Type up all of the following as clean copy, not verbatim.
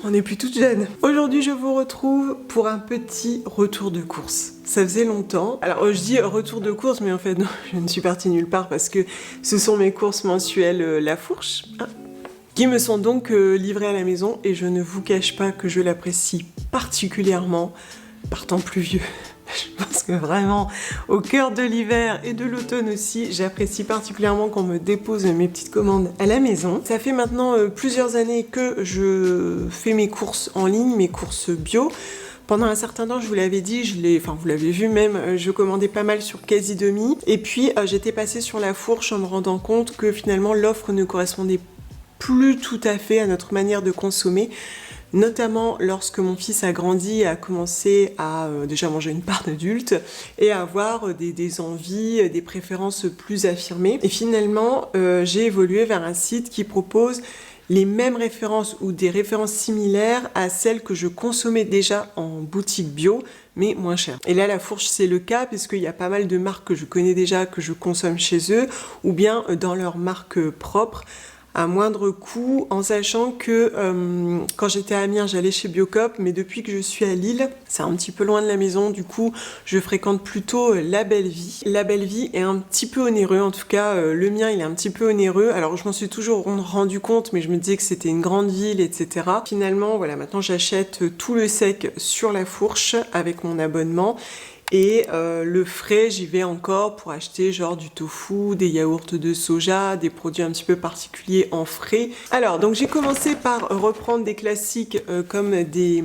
On n'est plus toute jeune. Aujourd'hui, je vous retrouve pour un petit retour de course. Ça faisait longtemps. Alors, je dis retour de course, mais en fait, non, je ne suis partie nulle part parce que ce sont mes courses mensuelles La Fourche, qui me sont donc livrées à la maison et je ne vous cache pas que je l'apprécie particulièrement par temps pluvieux. Je pense que vraiment, au cœur de l'hiver et de l'automne aussi, j'apprécie particulièrement qu'on me dépose mes petites commandes à la maison. Ça fait maintenant plusieurs années que je fais mes courses en ligne, mes courses bio. Pendant un certain temps, je vous l'avais dit, vous l'avez vu même, je commandais pas mal sur Casidomi. Et puis, j'étais passée sur La Fourche en me rendant compte que finalement, l'offre ne correspondait plus tout à fait à notre manière de consommer. Notamment lorsque mon fils a grandi et a commencé à déjà manger une part d'adulte et à avoir des envies, des préférences plus affirmées. Et finalement, j'ai évolué vers un site qui propose les mêmes références ou des références similaires à celles que je consommais déjà en boutique bio, mais moins cher. Et là, La Fourche, c'est le cas, puisqu'il y a pas mal de marques que je connais déjà, que je consomme chez eux, ou bien dans leur marque propre, à moindre coût, en sachant que quand j'étais à Amiens, j'allais chez Biocop, mais depuis que je suis à Lille, c'est un petit peu loin de la maison, du coup, je fréquente plutôt La Belle Vie. La Belle Vie est un petit peu onéreux, en tout cas, le mien, il est un petit peu onéreux. Alors, je m'en suis toujours rendu compte, mais je me disais que c'était une grande ville, etc. Finalement, voilà, maintenant, j'achète tout le sec sur La Fourche avec mon abonnement. Et le frais, j'y vais encore pour acheter genre du tofu, des yaourts de soja, des produits un petit peu particuliers en frais. Alors, donc j'ai commencé par reprendre des classiques comme des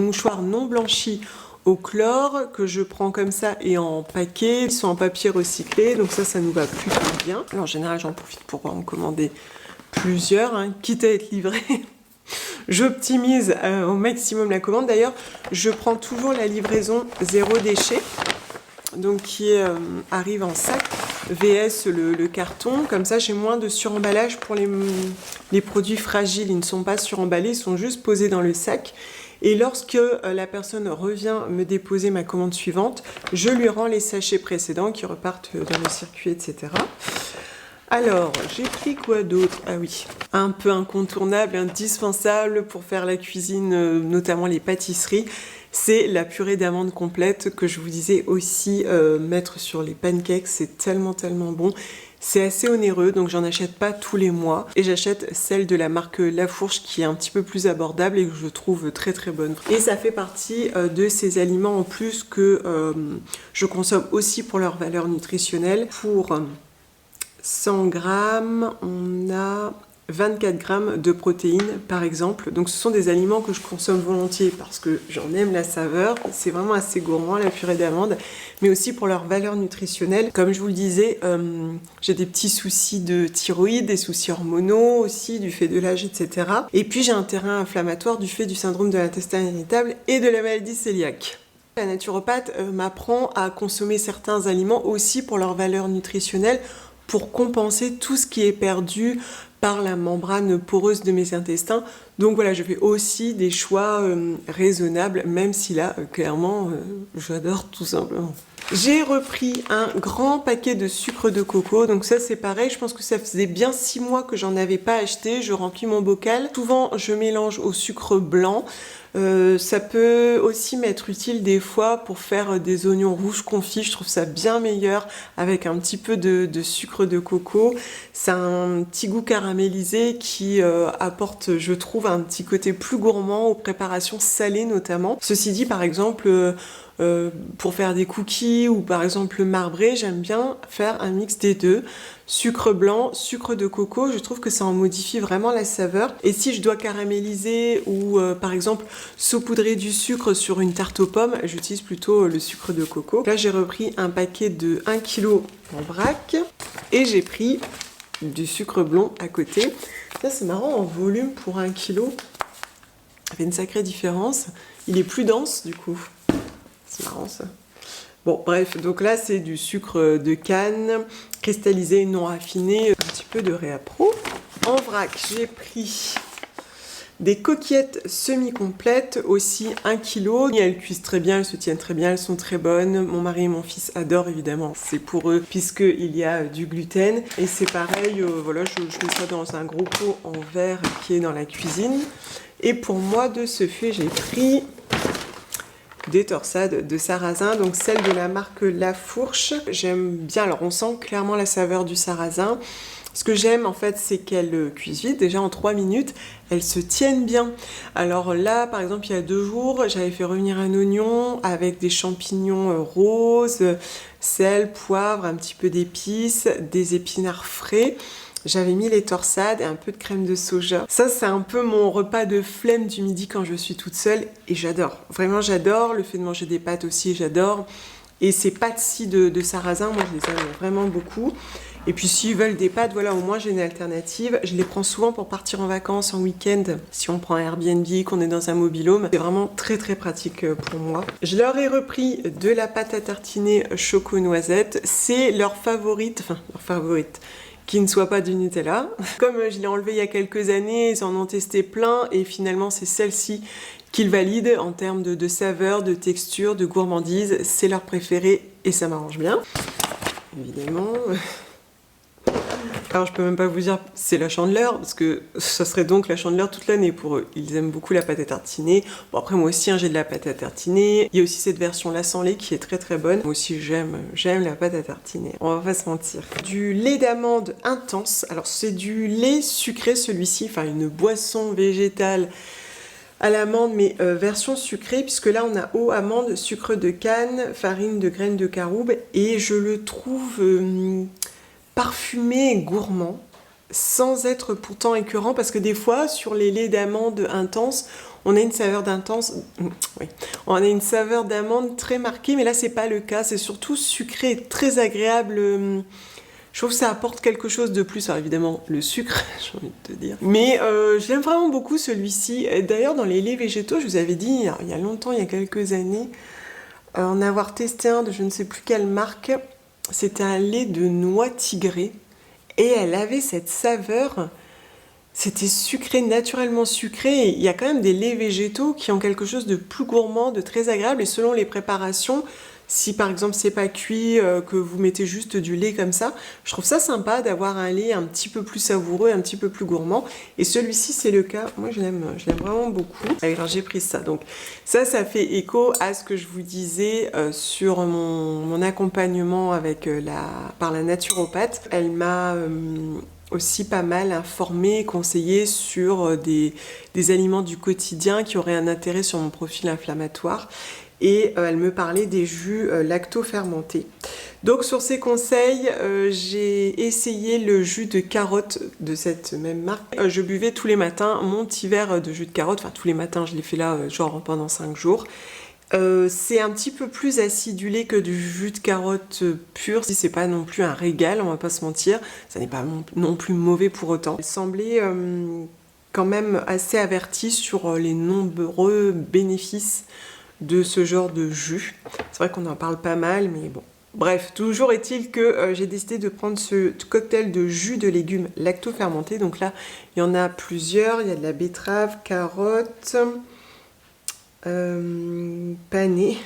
mouchoirs non blanchis au chlore, que je prends comme ça et en paquet. Ils sont en papier recyclé, donc ça nous va plutôt bien. Alors, en général, j'en profite pour en commander plusieurs, quitte à être livré. J'optimise au maximum la commande. D'ailleurs, je prends toujours la livraison zéro déchet, donc qui arrive en sac, VS le carton. Comme ça, j'ai moins de suremballage pour les produits fragiles. Ils ne sont pas suremballés, ils sont juste posés dans le sac. Et lorsque la personne revient me déposer ma commande suivante, je lui rends les sachets précédents qui repartent dans le circuit, etc. Alors, j'ai pris quoi d'autre? Ah oui, un peu incontournable, indispensable pour faire la cuisine, notamment les pâtisseries, c'est la purée d'amandes complète que je vous disais aussi mettre sur les pancakes, c'est tellement bon. C'est assez onéreux, donc j'en achète pas tous les mois. Et j'achète celle de la marque La Fourche qui est un petit peu plus abordable et que je trouve très bonne. Et ça fait partie de ces aliments en plus que je consomme aussi pour leur valeur nutritionnelle. Pour 100 grammes, on a 24 grammes de protéines par exemple. Donc ce sont des aliments que je consomme volontiers parce que j'en aime la saveur. C'est vraiment assez gourmand la purée d'amandes, mais aussi pour leur valeur nutritionnelle. Comme je vous le disais, j'ai des petits soucis de thyroïde, des soucis hormonaux aussi, du fait de l'âge, etc. Et puis j'ai un terrain inflammatoire du fait du syndrome de l'intestin irritable et de la maladie cœliaque. La naturopathe m'apprend à consommer certains aliments aussi pour leur valeur nutritionnelle, pour compenser tout ce qui est perdu par la membrane poreuse de mes intestins. Donc voilà, je fais aussi des choix raisonnables, même si là, clairement, j'adore tout simplement. J'ai repris un grand paquet de sucre de coco, donc ça c'est pareil, je pense que ça faisait bien 6 mois que j'en avais pas acheté, je remplis mon bocal. Souvent je mélange au sucre blanc, ça peut aussi m'être utile des fois pour faire des oignons rouges confits, je trouve ça bien meilleur avec un petit peu de sucre de coco. C'est un petit goût caramélisé qui apporte, je trouve, un petit côté plus gourmand aux préparations salées notamment. Ceci dit, par exemple, pour faire des cookies ou par exemple marbré, j'aime bien faire un mix des deux. Sucre blanc, sucre de coco, je trouve que ça en modifie vraiment la saveur. Et si je dois caraméliser ou par exemple saupoudrer du sucre sur une tarte aux pommes, j'utilise plutôt le sucre de coco. Là j'ai repris un paquet de 1 kg en vrac et j'ai pris du sucre blanc à côté. Ça c'est marrant, en volume pour 1 kg, ça fait une sacrée différence. Il est plus dense du coup. C'est marrant ça. Bon, bref, donc là c'est du sucre de canne, cristallisé non raffiné, un petit peu de Réapro. En vrac, j'ai pris Des coquillettes semi-complètes, aussi 1 kg. Elles cuisent très bien, elles se tiennent très bien, elles sont très bonnes. Mon mari et mon fils adorent évidemment, c'est pour eux puisqu'il y a du gluten. Et c'est pareil, voilà, je mets ça dans un gros pot en verre qui est dans la cuisine. Et pour moi, de ce fait, j'ai pris des torsades de sarrasin, donc celle de la marque La Fourche. J'aime bien, alors on sent clairement la saveur du sarrasin. Ce que j'aime en fait, c'est qu'elles cuisent vite, déjà en 3 minutes, elles se tiennent bien. Alors là, par exemple, il y a 2 jours, j'avais fait revenir un oignon avec des champignons roses, sel, poivre, un petit peu d'épices, des épinards frais. J'avais mis les torsades et un peu de crème de soja. Ça, c'est un peu mon repas de flemme du midi quand je suis toute seule et j'adore. Vraiment, j'adore. Le fait de manger des pâtes aussi, j'adore. Et ces pâtes-ci de sarrasin, moi, je les aime vraiment beaucoup. Et puis s'ils veulent des pâtes, voilà, au moins j'ai une alternative. Je les prends souvent pour partir en vacances, en week-end. Si on prend un Airbnb, qu'on est dans un mobil-home, c'est vraiment très très pratique pour moi. Je leur ai repris de la pâte à tartiner choco-noisette. C'est leur favorite, qui ne soit pas du Nutella. Comme je l'ai enlevé il y a quelques années, ils en ont testé plein et finalement c'est celle-ci qu'ils valident en termes de saveur, de texture, de gourmandise. C'est leur préféré et ça m'arrange bien. Évidemment. Alors je peux même pas vous dire c'est la Chandeleur parce que ça serait donc la Chandeleur toute l'année pour eux. Ils aiment beaucoup la pâte à tartiner. Bon après moi aussi j'ai de la pâte à tartiner. Il y a aussi cette version là sans lait qui est très très bonne. Moi aussi j'aime la pâte à tartiner. On va pas se mentir. Du lait d'amande intense. Alors c'est du lait sucré celui-ci, enfin une boisson végétale à l'amande mais version sucrée puisque là on a eau, amande, sucre de canne, farine de graines de caroube et je le trouve parfumé et gourmand, sans être pourtant écœurant, parce que des fois, sur les laits d'amande intenses, on a une saveur on a une saveur d'amande très marquée, mais là, c'est pas le cas. C'est surtout sucré, très agréable. Je trouve que ça apporte quelque chose de plus. Alors évidemment, le sucre, j'ai envie de te dire. Mais j'aime vraiment beaucoup celui-ci. D'ailleurs, dans les laits végétaux, je vous avais dit, il y a longtemps, il y a quelques années, en avoir testé un de je ne sais plus quelle marque. C'était un lait de noix tigrée et elle avait cette saveur, c'était sucré, naturellement sucré. Et il y a quand même des laits végétaux qui ont quelque chose de plus gourmand, de très agréable et selon les préparations, si par exemple c'est pas cuit, que vous mettez juste du lait comme ça, je trouve ça sympa d'avoir un lait un petit peu plus savoureux, un petit peu plus gourmand. Et celui-ci c'est le cas, moi je l'aime vraiment beaucoup. Alors j'ai pris ça, donc ça fait écho à ce que je vous disais sur mon accompagnement avec par la naturopathe. Elle m'a aussi pas mal informée, conseillée sur des aliments du quotidien qui auraient un intérêt sur mon profil inflammatoire. Et elle me parlait des jus lacto-fermentés. Donc sur ces conseils, j'ai essayé le jus de carotte de cette même marque. Je buvais tous les matins mon petit verre de jus de carotte, enfin tous les matins, je l'ai fait là genre pendant 5 jours. C'est un petit peu plus acidulé que du jus de carotte pur. C'est pas non plus un régal, on va pas se mentir. Ça n'est pas non plus mauvais pour autant. Il semblait quand même assez averti sur les nombreux bénéfices de ce genre de jus. C'est vrai qu'on en parle pas mal, mais bon. Bref, toujours est-il que j'ai décidé de prendre ce cocktail de jus de légumes lacto-fermentés. Donc là, il y en a plusieurs. Il y a de la betterave, carotte, panais.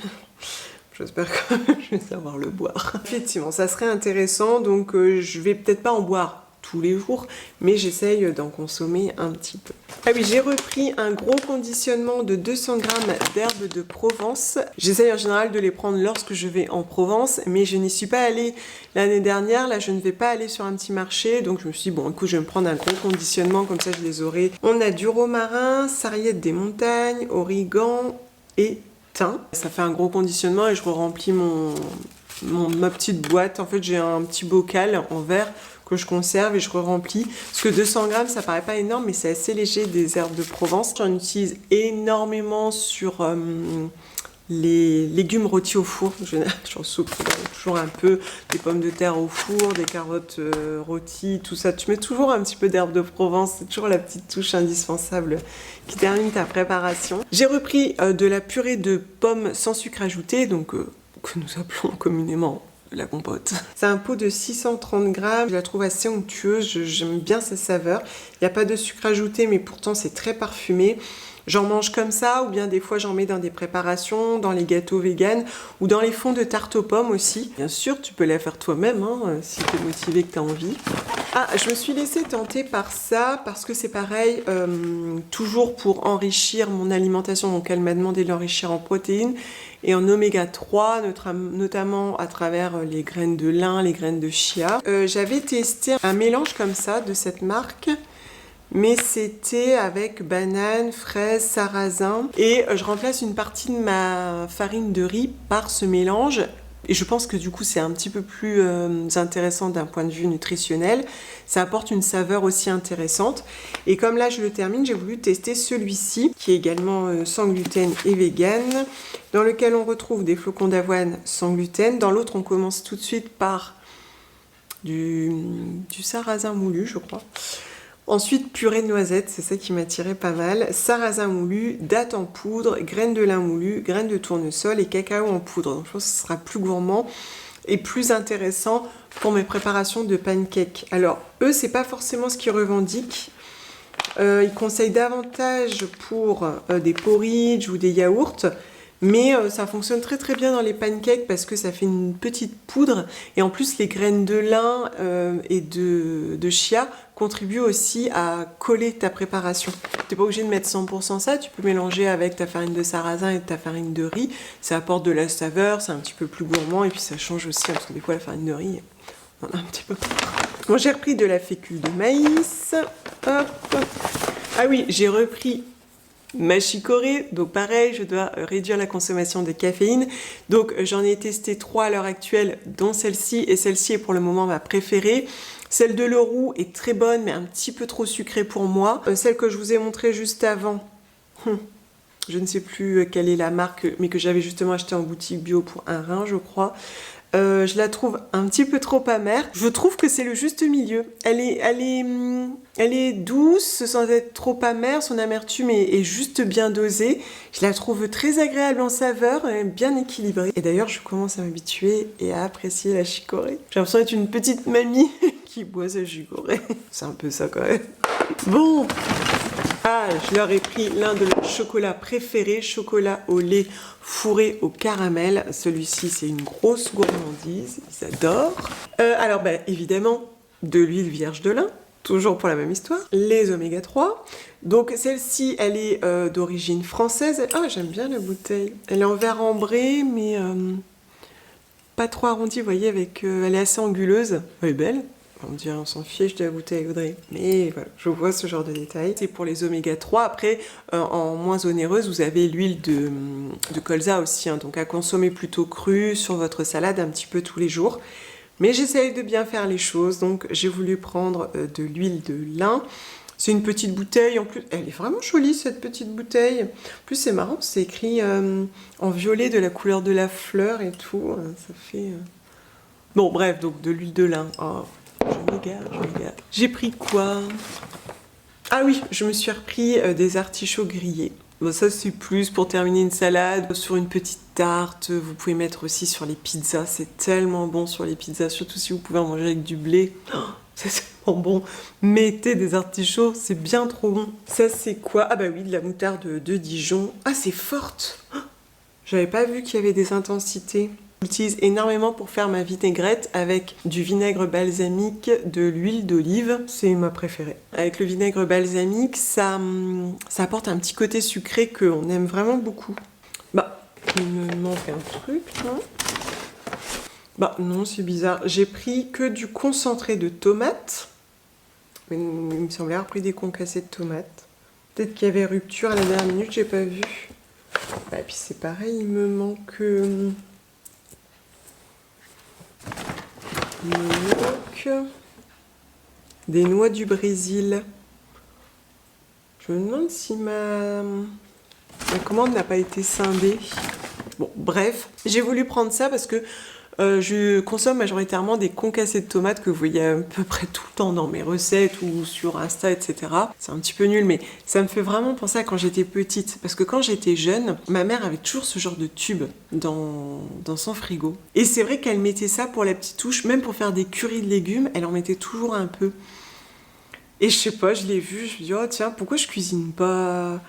J'espère que je vais savoir le boire. Effectivement, ça serait intéressant. Donc je vais peut-être pas en boire tous les jours, mais j'essaye d'en consommer un petit peu. Ah oui, j'ai repris un gros conditionnement de 200 g d'herbes de Provence. J'essaye en général de les prendre lorsque je vais en Provence, mais je n'y suis pas allée l'année dernière. Là, je ne vais pas aller sur un petit marché, donc je me suis dit, bon, écoute, je vais me prendre un gros conditionnement, comme ça je les aurai. On a du romarin, sarriette des montagnes, origan et thym. Ça fait un gros conditionnement et je remplis ma petite boîte. En fait, j'ai un petit bocal en verre que je conserve et je re-remplis. Parce que 200 grammes, ça paraît pas énorme, mais c'est assez léger des herbes de Provence. J'en utilise énormément sur les légumes rôtis au four. J'en soupe toujours un peu, des pommes de terre au four, des carottes rôties, tout ça. Tu mets toujours un petit peu d'herbes de Provence, c'est toujours la petite touche indispensable qui termine ta préparation. J'ai repris de la purée de pommes sans sucre ajouté, donc que nous appelons communément la compote. C'est un pot de 630 grammes, je la trouve assez onctueuse, j'aime bien sa saveur. Il n'y a pas de sucre ajouté, mais pourtant c'est très parfumé. J'en mange comme ça, ou bien des fois j'en mets dans des préparations, dans les gâteaux véganes, ou dans les fonds de tarte aux pommes aussi. Bien sûr, tu peux la faire toi-même, hein, si tu es motivé, que tu as envie. Ah, je me suis laissée tenter par ça, parce que c'est pareil, toujours pour enrichir mon alimentation. Donc elle m'a demandé de l'enrichir en protéines et en oméga 3, notamment à travers les graines de lin, les graines de chia. J'avais testé un mélange comme ça, de cette marque, mais c'était avec banane, fraise, sarrasin. Et je remplace une partie de ma farine de riz par ce mélange. Et je pense que du coup c'est un petit peu plus intéressant d'un point de vue nutritionnel. Ça apporte une saveur aussi intéressante. Et comme là je le termine, j'ai voulu tester celui-ci, qui est également sans gluten et vegan, dans lequel on retrouve des flocons d'avoine sans gluten. Dans l'autre on commence tout de suite par du sarrasin moulu, je crois. Ensuite, purée de noisettes, c'est ça qui m'attirait pas mal. Sarrasin moulu, dattes en poudre, graines de lin moulu, graines de tournesol et cacao en poudre. Donc je pense que ce sera plus gourmand et plus intéressant pour mes préparations de pancakes. Alors, eux, c'est pas forcément ce qu'ils revendiquent. Ils conseillent davantage pour des porridge ou des yaourts. Mais ça fonctionne très très bien dans les pancakes parce que ça fait une petite poudre. Et en plus, les graines de lin et de chia contribuent aussi à coller ta préparation. Tu n'es pas obligé de mettre 100% ça, tu peux mélanger avec ta farine de sarrasin et ta farine de riz. Ça apporte de la saveur, c'est un petit peu plus gourmand et puis ça change aussi, parce que des fois la farine de riz, on en a un petit peu. Bon, j'ai repris de la fécule de maïs. Hop. Ah oui, j'ai repris ma chicorée, donc pareil, je dois réduire la consommation de caféine. Donc j'en ai testé 3 à l'heure actuelle, dont celle-ci, et celle-ci est pour le moment ma préférée. Celle de Leroux est très bonne, mais un petit peu trop sucrée pour moi. Celle que je vous ai montrée juste avant, je ne sais plus quelle est la marque, mais que j'avais justement acheté en boutique bio pour un rein, je crois. Je la trouve un petit peu trop amère. Je trouve que c'est le juste milieu. Elle est douce sans être trop amère. Son amertume est juste bien dosée. Je la trouve très agréable en saveur et bien équilibrée. Et d'ailleurs, je commence à m'habituer et à apprécier la chicorée. J'ai l'impression d'être une petite mamie qui boit sa chicorée. C'est un peu ça quand même. Bon. Ah, je leur ai pris l'un de leurs chocolats préférés, chocolat au lait fourré au caramel. Celui-ci, c'est une grosse gourmandise, ils adorent. Alors, évidemment, de l'huile vierge de lin, toujours pour la même histoire. Les oméga 3. Donc, celle-ci, elle est d'origine française. Ah, j'aime bien la bouteille. Elle est en verre ambré, mais pas trop arrondie, vous voyez, elle est assez anguleuse. Elle est belle. On dirait on s'en fiche de la bouteille, Audrey. Mais voilà, je vois ce genre de détails. C'est pour les oméga 3. Après, en moins onéreuse, vous avez l'huile de colza aussi. Hein, donc à consommer plutôt crue sur votre salade un petit peu tous les jours. Mais j'essaye de bien faire les choses. Donc j'ai voulu prendre de l'huile de lin. C'est une petite bouteille. En plus, elle est vraiment jolie cette petite bouteille. En plus, c'est marrant, c'est écrit en violet de la couleur de la fleur et tout. Ça fait... Bon, bref, donc de l'huile de lin. Oh. Je m'égare. J'ai pris quoi? Ah oui, je me suis repris des artichauts grillés. Bon, ça c'est plus pour terminer une salade, sur une petite tarte. Vous pouvez mettre aussi sur les pizzas, c'est tellement bon sur les pizzas, surtout si vous pouvez en manger avec du blé. Oh, c'est tellement bon. Mettez des artichauts, c'est bien trop bon. Ça c'est quoi? Ah bah oui, de la moutarde de Dijon. Ah, c'est forte. Oh, j'avais pas vu qu'il y avait des intensités. J'utilise énormément pour faire ma vinaigrette avec du vinaigre balsamique, de l'huile d'olive, c'est ma préférée. Avec le vinaigre balsamique, ça apporte un petit côté sucré qu'on aime vraiment beaucoup. Bah, il me manque un truc, non? Bah non, c'est bizarre. J'ai pris que du concentré de tomates. Mais il me semblait avoir pris des concassés de tomates. Peut-être qu'il y avait rupture à la dernière minute, j'ai pas vu. Et puis c'est pareil, il me manque... des noix du Brésil. Je me demande si ma commande n'a pas été scindée. Bon, bref, j'ai voulu prendre ça parce que Je consomme majoritairement des concassés de tomates que vous voyez à peu près tout le temps dans mes recettes ou sur Insta, etc. C'est un petit peu nul, mais ça me fait vraiment penser à quand j'étais petite. Parce que quand j'étais jeune, ma mère avait toujours ce genre de tube dans son frigo. Et c'est vrai qu'elle mettait ça pour la petite touche, même pour faire des currys de légumes, elle en mettait toujours un peu. Et je sais pas, je l'ai vu, je me dis, oh tiens, pourquoi je cuisine pas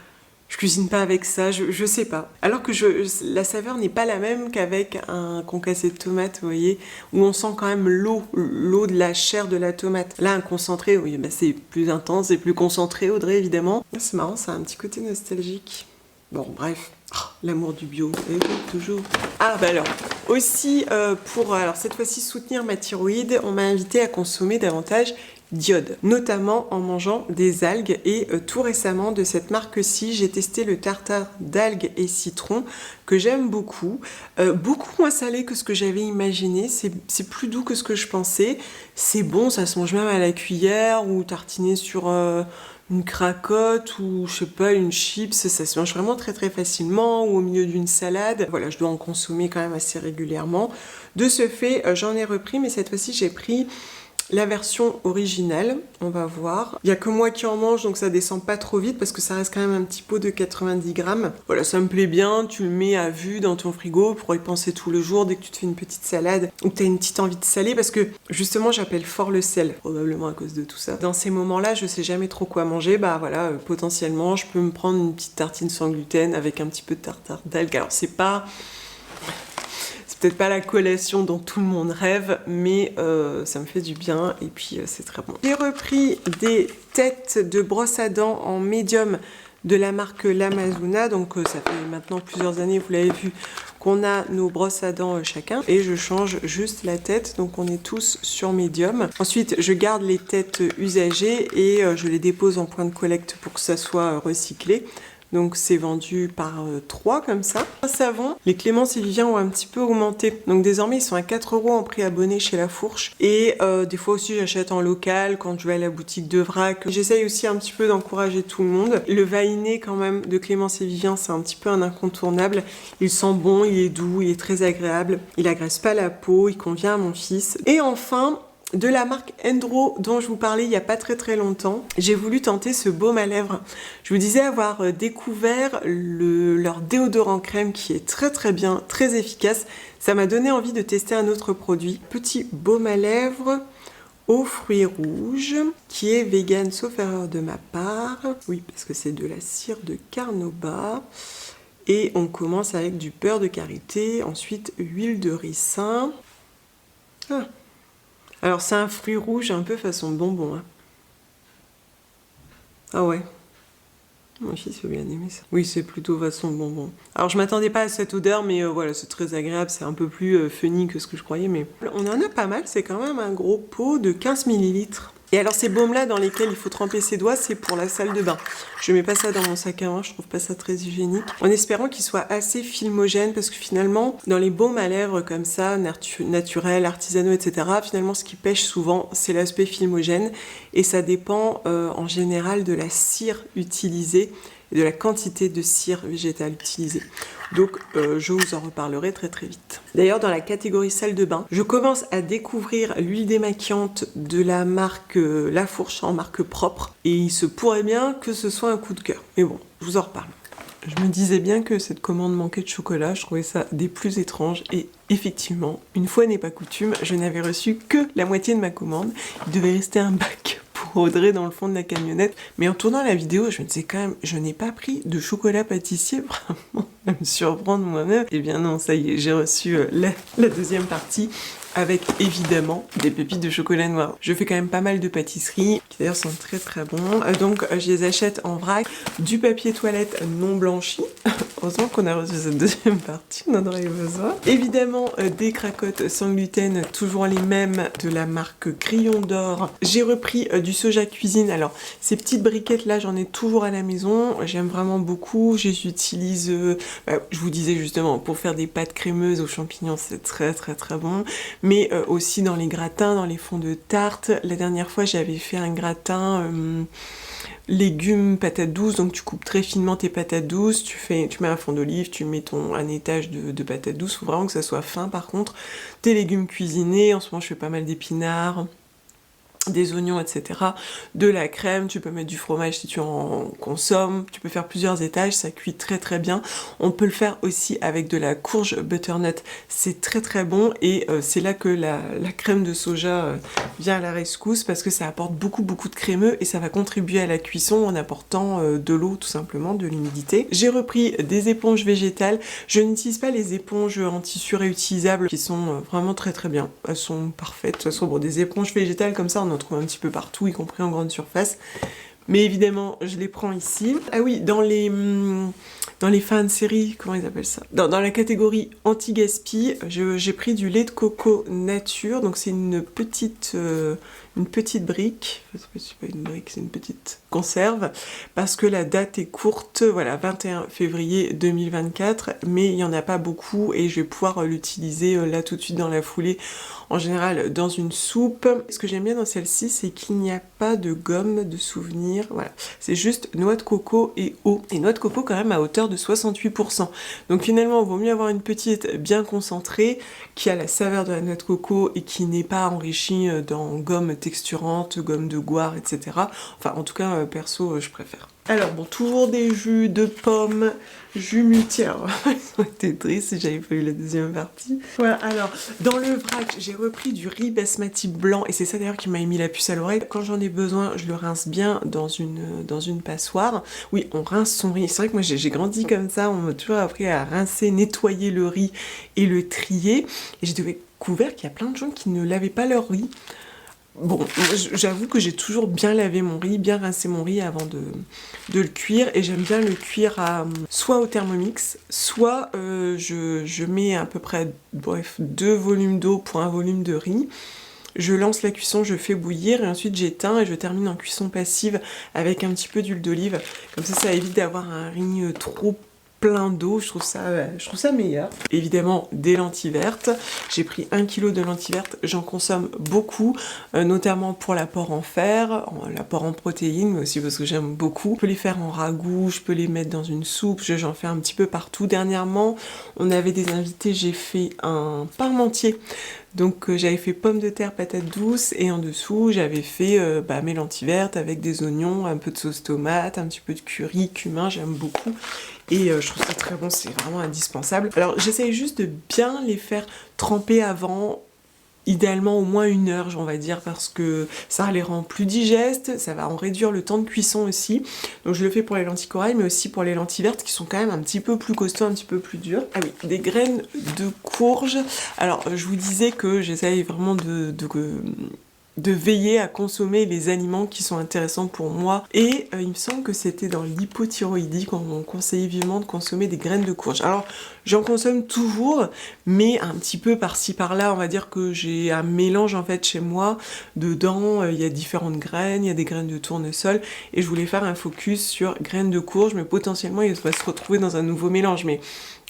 avec ça, je sais pas. Alors que la saveur n'est pas la même qu'avec un concassé de tomate, vous voyez, où on sent quand même l'eau de la chair de la tomate. Là, un concentré, oui, bah c'est plus intense et plus concentré, Audrey, évidemment. C'est marrant, ça a un petit côté nostalgique. Bon, bref. Oh, l'amour du bio, et toujours. Ah, bah alors, aussi, pour cette fois-ci soutenir ma thyroïde, on m'a invité à consommer davantage d'iode, notamment en mangeant des algues et tout récemment de cette marque-ci, j'ai testé le tartare d'algues et citron que j'aime beaucoup, beaucoup moins salé que ce que j'avais imaginé, c'est plus doux que ce que je pensais, c'est bon, ça se mange même à la cuillère ou tartiné sur une cracotte ou je sais pas une chips, ça se mange vraiment très très facilement ou au milieu d'une salade. Voilà, je dois en consommer quand même assez régulièrement. De ce fait, j'en ai repris, mais cette fois-ci j'ai pris la version originale, on va voir. Il n'y a que moi qui en mange, donc ça descend pas trop vite parce que ça reste quand même un petit pot de 90 grammes. Voilà, ça me plaît bien, tu le mets à vue dans ton frigo pour y penser tous les jours dès que tu te fais une petite salade ou que tu as une petite envie de saler parce que justement j'appelle fort le sel, probablement à cause de tout ça. Dans ces moments-là, je sais jamais trop quoi manger, bah voilà, potentiellement je peux me prendre une petite tartine sans gluten avec un petit peu de tartare d'algues. Alors c'est peut-être pas la collation dont tout le monde rêve, mais ça me fait du bien et puis c'est très bon. J'ai repris des têtes de brosse à dents en médium de la marque L'Amazuna, donc ça fait maintenant plusieurs années, vous l'avez vu, qu'on a nos brosses à dents chacun et je change juste la tête, donc on est tous sur médium. Ensuite, je garde les têtes usagées et je les dépose en point de collecte pour que ça soit recyclé. Donc c'est vendu par 3 comme ça. Un savon, les Clémence et Vivien ont un petit peu augmenté. Donc désormais ils sont à 4 € en prix abonné chez La Fourche. Et des fois aussi j'achète en local quand je vais à la boutique de vrac. J'essaye aussi un petit peu d'encourager tout le monde. Le vainé quand même de Clémence et Vivien, c'est un petit peu un incontournable. Il sent bon, il est doux, il est très agréable. Il agresse pas la peau, il convient à mon fils. Et enfin, de la marque Endro dont je vous parlais il n'y a pas très longtemps, j'ai voulu tenter ce baume à lèvres. Je vous disais avoir découvert leur déodorant crème qui est très bien, très efficace. Ça m'a donné envie de tester un autre produit. Petit baume à lèvres aux fruits rouges qui est vegan sauf erreur de ma part. Oui, parce que c'est de la cire de carnauba. Et on commence avec du beurre de karité, ensuite huile de ricin. Alors c'est un fruit rouge un peu façon bonbon. Hein. Ah ouais. Mon fils veut bien aimer ça. Oui, c'est plutôt façon bonbon. Alors je m'attendais pas à cette odeur, mais voilà, c'est très agréable. C'est un peu plus funny que ce que je croyais, mais on en a pas mal. C'est quand même un gros pot de 15 ml. Et alors ces baumes là dans lesquels il faut tremper ses doigts, c'est pour la salle de bain. Je mets pas ça dans mon sac à main, je trouve pas ça très hygiénique. En espérant qu'il soit assez filmogène, parce que finalement, dans les baumes à lèvres comme ça, naturels, artisanaux, etc., finalement ce qui pêche souvent, c'est l'aspect filmogène. Et ça dépend en général de la cire utilisée et de la quantité de cire végétale utilisée. Donc je vous en reparlerai très vite. D'ailleurs dans la catégorie salle de bain, je commence à découvrir l'huile démaquillante de la marque La Fourche en marque propre et il se pourrait bien que ce soit un coup de cœur. Mais bon, je vous en reparle. Je me disais bien que cette commande manquait de chocolat, je trouvais ça des plus étranges et effectivement, une fois n'est pas coutume, je n'avais reçu que la moitié de ma commande. Il devait rester un bac pour Audrey dans le fond de la camionnette. Mais en tournant la vidéo, je me disais quand même, je n'ai pas pris de chocolat pâtissier, vraiment, à me surprendre moi-même. Eh bien non, ça y est, j'ai reçu la deuxième partie avec évidemment des pépites de chocolat noir. Je fais quand même pas mal de pâtisseries, qui d'ailleurs sont très bons. Donc je les achète en vrac. Du papier toilette non blanchi. Heureusement qu'on a reçu cette deuxième partie, on en aurait besoin. Évidemment des cracottes sans gluten, toujours les mêmes de la marque Grillon d'Or. J'ai repris du soja cuisine. Alors ces petites briquettes là, j'en ai toujours à la maison. J'aime vraiment beaucoup. Je les utilise, je vous disais justement, pour faire des pâtes crémeuses aux champignons, c'est très bon. Mais aussi dans les gratins, dans les fonds de tarte. La dernière fois, j'avais fait un gratin légumes, patates douces, donc tu coupes très finement tes patates douces, tu mets mets un fond d'olive, tu mets un étage de patates douces, faut vraiment que ça soit fin par contre. Tes légumes cuisinés, en ce moment je fais pas mal d'épinards, des oignons, etc. De la crème, tu peux mettre du fromage si tu en consommes, tu peux faire plusieurs étages, ça cuit très très bien. On peut le faire aussi avec de la courge butternut, c'est très très bon et c'est là que la crème de soja vient à la rescousse parce que ça apporte beaucoup de crémeux et ça va contribuer à la cuisson en apportant de l'eau tout simplement, de l'humidité. J'ai repris des éponges végétales, je n'utilise pas les éponges en tissu réutilisables qui sont vraiment très très bien, elles sont parfaites. De toute façon, bon, des éponges végétales comme ça on en trouve un petit peu partout, y compris en grande surface. Mais évidemment, je les prends ici. Ah oui, dans les fins de série, comment ils appellent ça, dans la catégorie anti-gaspi, j'ai pris du lait de coco nature. Donc c'est une petite brique. C'est pas une brique, c'est une petite conserve. Parce que la date est courte, voilà, 21 février 2024. Mais il n'y en a pas beaucoup et je vais pouvoir l'utiliser là tout de suite dans la foulée. En général, dans une soupe. Ce que j'aime bien dans celle-ci, c'est qu'il n'y a pas de gomme de souvenir. Voilà, c'est juste noix de coco et eau. Et noix de coco quand même à hauteur de 68%. Donc finalement, il vaut mieux avoir une petite bien concentrée qui a la saveur de la noix de coco et qui n'est pas enrichie dans gomme texturante, gomme de goire, etc. Enfin, en tout cas, perso, je préfère. Alors bon, toujours des jus de pommes, jus multi. Alors, ils ont été tristes si j'avais pas eu la deuxième partie. Voilà, alors, dans le vrac, j'ai repris du riz basmati blanc, et c'est ça d'ailleurs qui m'a mis la puce à l'oreille. Quand j'en ai besoin, je le rince bien dans une passoire. Oui, on rince son riz. C'est vrai que moi, j'ai grandi comme ça, on m'a toujours appris à rincer, nettoyer le riz et le trier. Et j'ai découvert qu'il y a plein de gens qui ne lavaient pas leur riz. Bon, j'avoue que j'ai toujours bien lavé mon riz, bien rincé mon riz avant de le cuire, et j'aime bien le cuire soit au Thermomix, soit je mets à peu près, bref, 2 volumes d'eau pour 1 volume de riz. Je lance la cuisson, je fais bouillir, et ensuite j'éteins et je termine en cuisson passive avec un petit peu d'huile d'olive. Comme ça évite d'avoir un riz trop plein d'eau, je trouve ça meilleur. Évidemment, des lentilles vertes. J'ai pris 1 kg de lentilles vertes, j'en consomme beaucoup, notamment pour l'apport en fer, l'apport en protéines, mais aussi parce que j'aime beaucoup. Je peux les faire en ragoût, je peux les mettre dans une soupe, j'en fais un petit peu partout. Dernièrement, on avait des invités, j'ai fait un parmentier. Donc j'avais fait pommes de terre, patates douces, et en dessous j'avais fait mes lentilles vertes avec des oignons, un peu de sauce tomate, un petit peu de curry, cumin, j'aime beaucoup. Et je trouve ça très bon, c'est vraiment indispensable. Alors j'essaye juste de bien les faire tremper avant, idéalement au moins 1 heure, on va dire, parce que ça les rend plus digestes, ça va en réduire le temps de cuisson aussi. Donc je le fais pour les lentilles corail, mais aussi pour les lentilles vertes qui sont quand même un petit peu plus costauds, un petit peu plus dures. Ah oui, des graines de courge. Alors je vous disais que j'essaye vraiment de veiller à consommer les aliments qui sont intéressants pour moi. Et il me semble que c'était dans l'hypothyroïdie qu'on m'ont conseillé vivement de consommer des graines de courge. Alors j'en consomme toujours, mais un petit peu par-ci par-là. On va dire que j'ai un mélange en fait chez moi. Dedans, il y a différentes graines, il y a des graines de tournesol, et je voulais faire un focus sur graines de courge, mais potentiellement il va se retrouver dans un nouveau mélange. Mais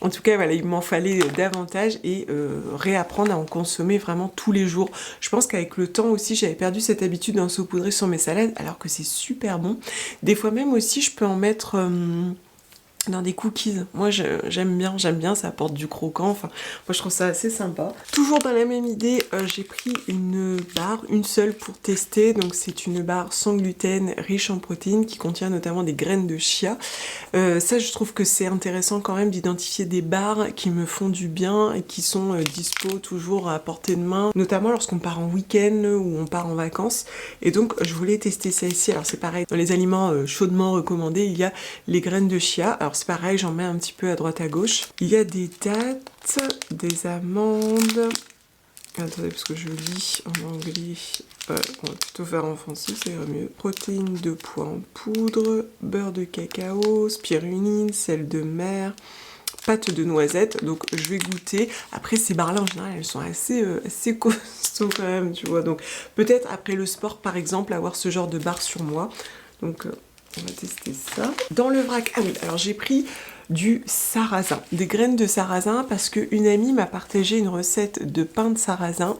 en tout cas, voilà, il m'en fallait davantage et réapprendre à en consommer vraiment tous les jours. Je pense qu'avec le temps aussi, j'avais perdu cette habitude d'en saupoudrer sur mes salades, alors que c'est super bon. Des fois même aussi, je peux en mettre dans des cookies. Moi j'aime bien, ça apporte du croquant, enfin moi je trouve ça assez sympa. Toujours dans la même idée, j'ai pris une barre, une seule pour tester, donc c'est une barre sans gluten, riche en protéines, qui contient notamment des graines de chia. Ça je trouve que c'est intéressant quand même d'identifier des barres qui me font du bien et qui sont dispo toujours à portée de main, notamment lorsqu'on part en week-end ou on part en vacances. Et donc je voulais tester ça ici. Alors c'est pareil, dans les aliments chaudement recommandés, il y a les graines de chia. Alors c'est pareil, j'en mets un petit peu à droite à gauche. Il y a des dattes, des amandes. Attendez, parce que je lis en anglais. On va plutôt faire en français, c'est mieux. Protéines de pois en poudre, beurre de cacao, spiruline, sel de mer, pâte de noisette. Donc je vais goûter. Après ces barres-là en général, elles sont assez costauds quand même, tu vois. Donc peut-être après le sport par exemple, avoir ce genre de barres sur moi. Donc on va tester ça. Dans le vrac, ah oui, alors j'ai pris du sarrasin, des graines de sarrasin, parce qu'une amie m'a partagé une recette de pain de sarrasin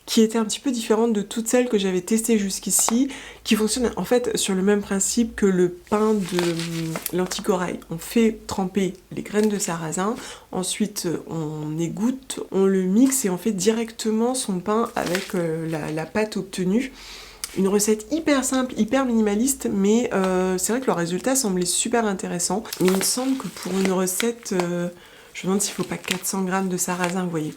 qui était un petit peu différente de toutes celles que j'avais testées jusqu'ici, qui fonctionne en fait sur le même principe que le pain de l'anticorail. On fait tremper les graines de sarrasin, ensuite on égoutte, on le mixe et on fait directement son pain avec la pâte obtenue. Une recette hyper simple, hyper minimaliste, mais c'est vrai que le résultat semblait super intéressant. Mais il me semble que pour une recette, je me demande s'il ne faut pas 400 g de sarrasin, vous voyez.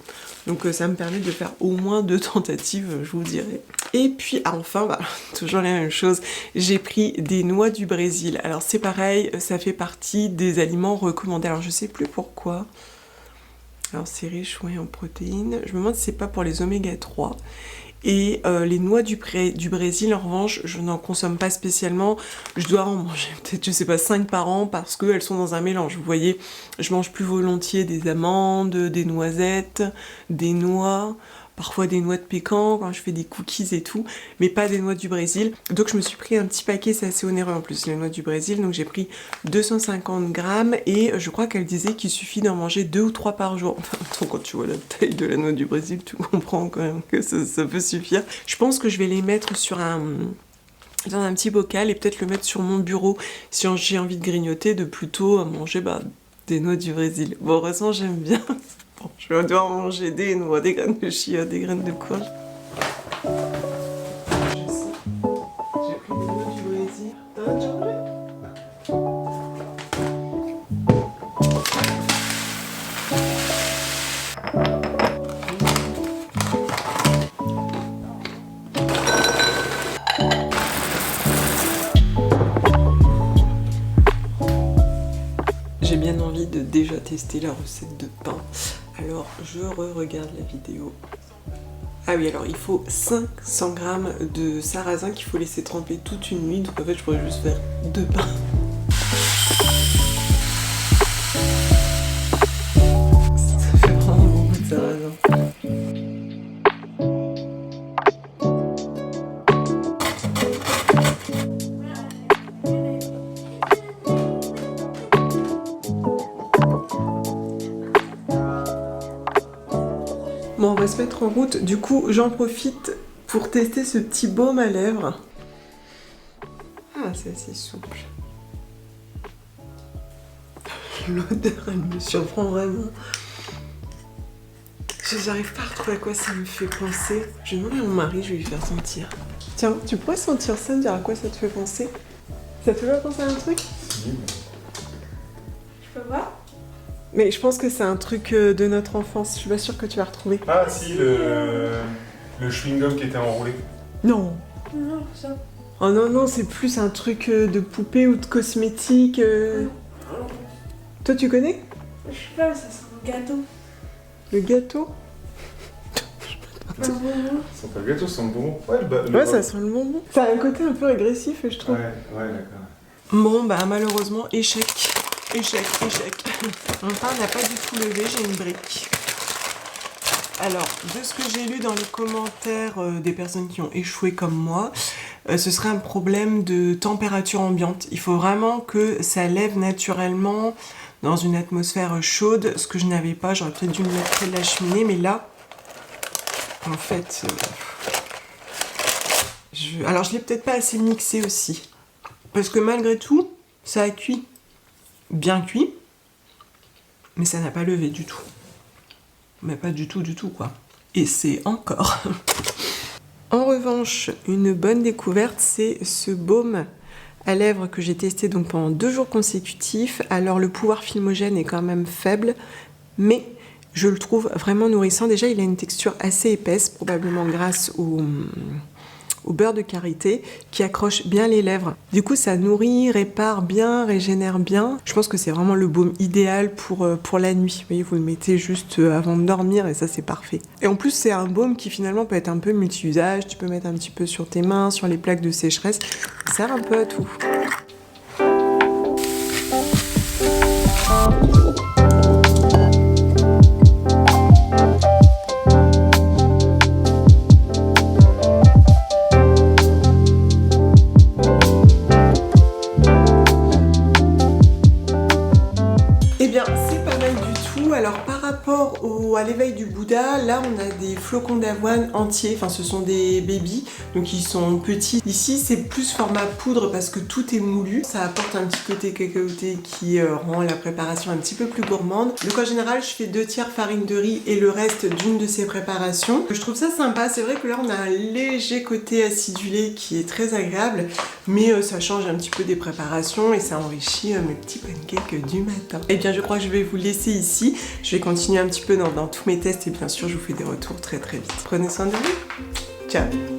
Donc ça me permet de faire au moins 2 tentatives, je vous dirais. Et puis enfin, bah, toujours la même chose, j'ai pris des noix du Brésil. Alors c'est pareil, ça fait partie des aliments recommandés. Alors je sais plus pourquoi. Alors c'est riche, ouais, en protéines. Je me demande si c'est pas pour les oméga 3. Et les noix du Brésil, en revanche, je n'en consomme pas spécialement. Je dois en manger peut-être, je sais pas, 5 par an parce qu'elles sont dans un mélange. Vous voyez, je mange plus volontiers des amandes, des noisettes, des noix, parfois des noix de pécan quand je fais des cookies et tout, mais pas des noix du Brésil. Donc je me suis pris un petit paquet, c'est assez onéreux en plus, les noix du Brésil. Donc j'ai pris 250 g et je crois qu'elle disait qu'il suffit d'en manger 2 ou 3 par jour. Enfin, quand tu vois la taille de la noix du Brésil, tu comprends quand même que ça peut suffire. Je pense que je vais les mettre dans un petit bocal et peut-être le mettre sur mon bureau si j'ai envie de grignoter, de plutôt manger des noix du Brésil. Bon, heureusement, j'aime bien. Bon, je vais devoir manger des noix, des graines de chia, des graines de courge. Je sais. J'ai pris des noix du Brésil. T'as déjà mangé ? J'ai bien envie de déjà tester la recette de pain. Alors, je regarde la vidéo. Ah oui, alors il faut 500 g de sarrasin qu'il faut laisser tremper toute une nuit. Donc en fait, je pourrais juste faire 2 pains. Ça fait vraiment beaucoup de sarrasin. Bon, on va se mettre en route. Du coup, j'en profite pour tester ce petit baume à lèvres. Ah, c'est assez souple. L'odeur, elle me surprend vraiment. Je n'arrive pas à retrouver à quoi ça me fait penser. Je vais demander à mon mari, je vais lui faire sentir. Tiens, tu pourrais sentir ça, me dire à quoi ça te fait penser? Ça te fait pas penser à un truc? Oui. Je peux voir? Mais je pense que c'est un truc de notre enfance. Je suis pas sûre que tu vas retrouver. Ah si, le chewing-gum qui était enroulé. Non. Non, ça. Oh non, non, c'est plus un truc de poupée ou de cosmétique. Toi, tu connais? Je sais pas, ça sent un gâteau. Le gâteau? Un bonbon. Ça sent pas le gâteau, ça sent le bonbon. Ouais, Ouais, ça sent le bonbon. Ça a un côté un peu agressif, je trouve. Ouais, d'accord. Bon, bah malheureusement, échec. Échec. Mon pain n'a pas du tout levé, j'ai une brique. Alors, de ce que j'ai lu dans les commentaires des personnes qui ont échoué comme moi, ce serait un problème de température ambiante. Il faut vraiment que ça lève naturellement dans une atmosphère chaude, ce que je n'avais pas. J'aurais peut-être dû me mettre près de la cheminée, mais là, en fait... Alors, je l'ai peut-être pas assez mixé aussi. Parce que malgré tout, ça a cuit. Bien cuit, mais ça n'a pas levé du tout. Mais pas du tout, quoi. Et c'est encore. En revanche, une bonne découverte, c'est ce baume à lèvres que j'ai testé donc pendant 2 jours consécutifs. Alors le pouvoir filmogène est quand même faible, mais je le trouve vraiment nourrissant. Déjà, il a une texture assez épaisse, probablement grâce au beurre de karité qui accroche bien les lèvres. Du coup, ça nourrit, répare bien, régénère bien. Je pense que c'est vraiment le baume idéal pour la nuit. Vous voyez, vous le mettez juste avant de dormir et ça, c'est parfait. Et en plus, c'est un baume qui finalement peut être un peu multi-usage. Tu peux mettre un petit peu sur tes mains, sur les plaques de sécheresse. Ça sert un peu à tout. à l'éveil du Bouddha, là on a des flocons d'avoine entiers, enfin ce sont des babies, donc ils sont petits. Ici c'est plus format poudre parce que tout est moulu. Ça apporte un petit côté cacaoté qui rend la préparation un petit peu plus gourmande. Donc en général je fais 2/3 farine de riz et le reste d'une de ces préparations. Je trouve ça sympa, c'est vrai que là on a un léger côté acidulé qui est très agréable, mais ça change un petit peu des préparations et ça enrichit mes petits pancakes du matin. Et bien je crois que je vais vous laisser ici. Je vais continuer un petit peu dans tous mes tests et bien sûr je vous fais des retours très vite. Prenez soin de vous. Ciao.